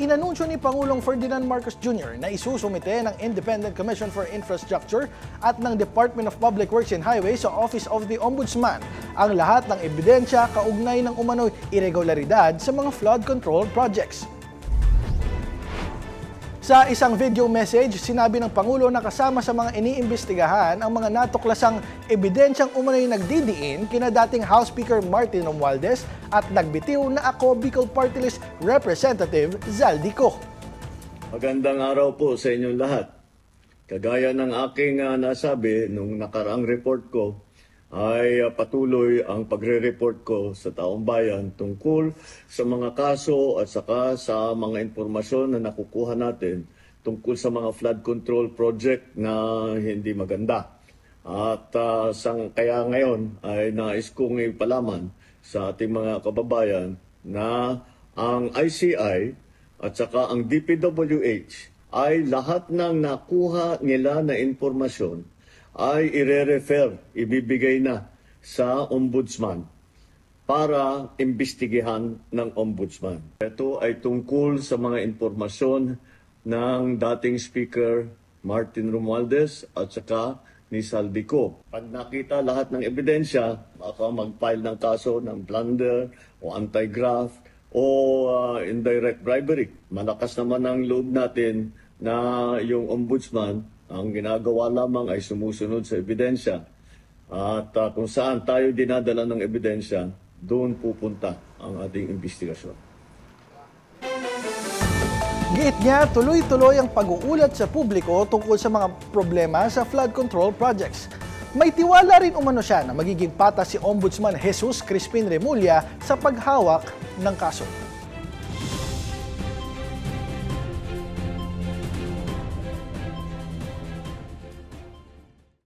Inanunsyo ni Pangulong Ferdinand Marcos Jr. na isusumite ng Independent Commission for Infrastructure at ng Department of Public Works and Highways sa Office of the Ombudsman ang lahat ng ebidensya kaugnay ng umano'y irregularidad sa mga flood control projects. Sa isang video message, sinabi ng Pangulo na kasama sa mga iniimbestigahan ang mga natuklasang ebidensyang umano'y nagdidiin kina dating House Speaker Martin Romualdez at nagbitiw na ako Bicol Party List Representative Zaldico. Magandang araw po sa inyong lahat. Kagaya ng aking nasabi nung nakaraang report ko, ay patuloy ang pagre-report ko sa taong bayan tungkol sa mga kaso at saka sa mga impormasyon na nakukuha natin tungkol sa mga flood control project na hindi maganda. At kaya ngayon ay nais kong ipalaman sa ating mga kababayan na ang ICI at saka ang DPWH ay lahat ng nakuha nila na impormasyon ay ire-refer, ibibigay na sa Ombudsman para imbestigahan ng Ombudsman. Ito ay tungkol sa mga impormasyon ng dating Speaker Martin Romualdez at saka ni Zaldico. Pag nakita lahat ng ebidensya, baka mag-file ng kaso ng plunder o anti-graft o indirect bribery. Malakas naman ang loob natin na yung Ombudsman ang ginagawa lamang ay sumusunod sa ebidensya. At kung saan tayo dinadala ng ebidensya, doon pupunta ang ating investigasyon. Giit niya, tuloy-tuloy ang pag-uulat sa publiko tungkol sa mga problema sa flood control projects. May tiwala rin umano siya na magiging patas si Ombudsman Jesus Crispin Remulla sa paghawak ng kaso.